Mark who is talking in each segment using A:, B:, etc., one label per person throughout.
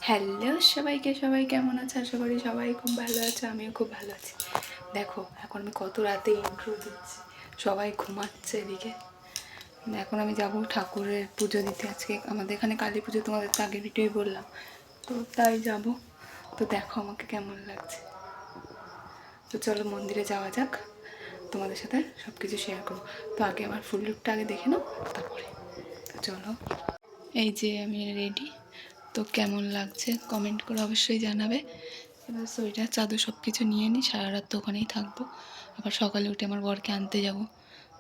A: Hello সবাইকে, সবাই কেমন আছে? আশা করি সবাই খুব ভালো আছে, আমিও খুব ভালো আছি। দেখো এখন আমি কত রাতে ইন্ট্রো দিচ্ছি, সবাই ঘুমাচ্ছে এদিকে। এখন আমি যাব ঠাকুরের পুজো দিতে। আজকে আমাদের এখানে কালী পুজো, তোমাদের তো আগের ভিডিওই বললাম, তো তাই যাব। তো দেখো আমাকে কেমন লাগছে। তো চলো মন্দিরে যাওয়া যাক, তোমাদের সাথে সব কিছু শেয়ার করবো। তো আগে আমার ফুল লুকটা আগে দেখে নাও, তারপরে তো চলো। এই যে আমি রেডি, তো কেমন লাগছে কমেন্ট করে অবশ্যই জানাবে। এবার সোয়েটার চাদর সব কিছু নিয়ে নিই, সারা রাত তো ওখানেই থাকবো। আবার সকালে উঠে আমার বরকে আনতে যাব।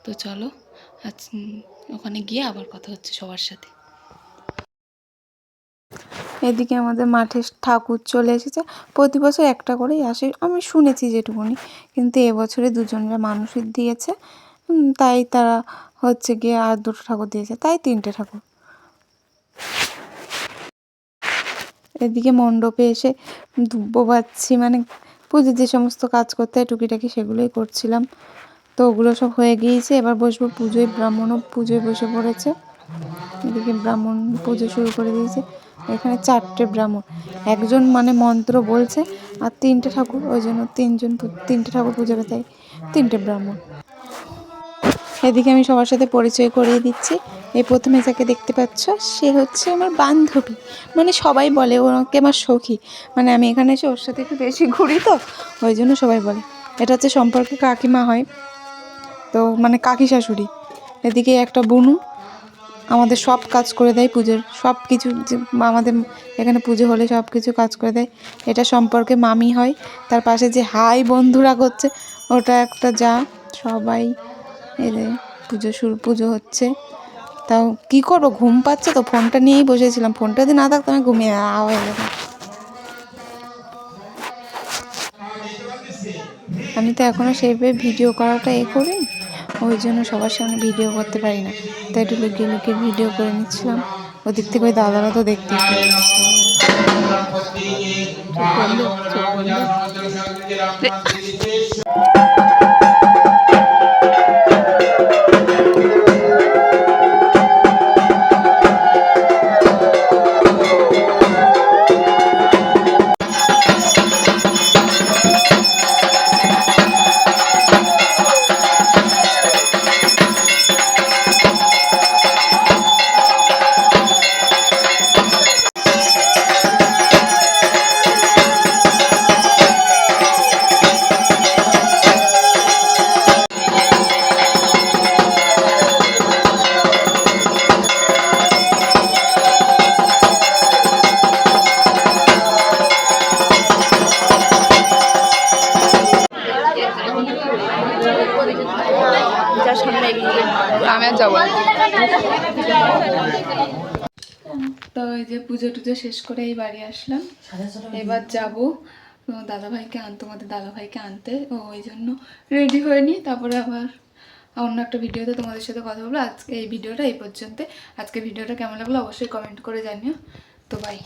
A: তো চলো আজ ওখানে গিয়ে আবার কথা হচ্ছে সবার সাথে। এদিকে আমাদের মাঠে ঠাকুর চলে এসেছে। প্রতি বছর একটা করেই আসে, আমি শুনেছি যেটুকুনি, কিন্তু এবছরে দুজনরা মানুষের দিয়েছে, তাই তারা হচ্ছে গিয়ে আর দুটো ঠাকুর দিয়েছে, তাই 3টে ঠাকুর। এদিকে মণ্ডপে এসে ধুব্বো পাচ্ছি, মানে পুজোর যে সমস্ত কাজ করতে হয় টুকিটাকি সেগুলোই করছিলাম। তো ওগুলো সব হয়ে গিয়েছে, এবার বসবো পুজোয়। ব্রাহ্মণও পুজোয় বসে পড়েছে। এদিকে ব্রাহ্মণ পুজো শুরু করে দিয়েছে। এখানে 4টে ব্রাহ্মণ, একজন মানে মন্ত্র বলছে, আর 3টে ঠাকুর, ওই জন্য 3টে ঠাকুর পুজোবে, তাই 3টে ব্রাহ্মণ। এদিকে আমি সবার সাথে পরিচয় করিয়ে দিচ্ছি। এই প্রথমে যাকে দেখতে পাচ্ছ সে হচ্ছে আমার বান্ধবী, মানে সবাই বলে ওকে আমার সখী, মানে আমি এখানে এসে ওর সাথে একটু বেশি ঘুরি, তো ওই জন্য সবাই বলে। এটা হচ্ছে সম্পর্কে কাকিমা হয়, তো মানে কাকি শাশুড়ি। এদিকে একটা বুনু আমাদের সব কাজ করে দেয়, পুজোর সব কিছু, যে আমাদের এখানে পুজো হলে সব কিছু কাজ করে দেয়। এটা সম্পর্কে মামি হয়। তার পাশে যে হাই বন্ধুরা করছে ওটা একটা যা। সবাই এদের পুজো হচ্ছে। তাও কী করবো, ঘুম পাচ্ছে তো, ফোনটা নিয়েই বসেছিলাম, ফোনটা যদি না থাকতো আমি ঘুমিয়ে হয়ে যেতাম। আমি তো এখনও সেইভাবে ভিডিও করাটা করি, ওই জন্য সবার সামনে ভিডিও করতে পারি না, তাই একটু লুকিয়ে লুকিয়ে ভিডিও করে নিচ্ছিলাম। ওদিক থেকে ওই দাদারা তো দেখতেই আমি আর যাবো। তো এই যে পুজো টুজো শেষ করে এই বাড়ি আসলাম, এবার যাবো দাদাভাইকে আনতে, তোমাদের দাদাভাইকে আনতে। ওই জন্য রেডি হয়ে নিই, তারপরে আবার অন্য একটা ভিডিওতে তোমাদের সাথে কথা বলবো। আজকে এই ভিডিওটা এই পর্যন্ত। আজকে ভিডিওটা কেমন লাগলো অবশ্যই কমেন্ট করে জানিও। তো বাই।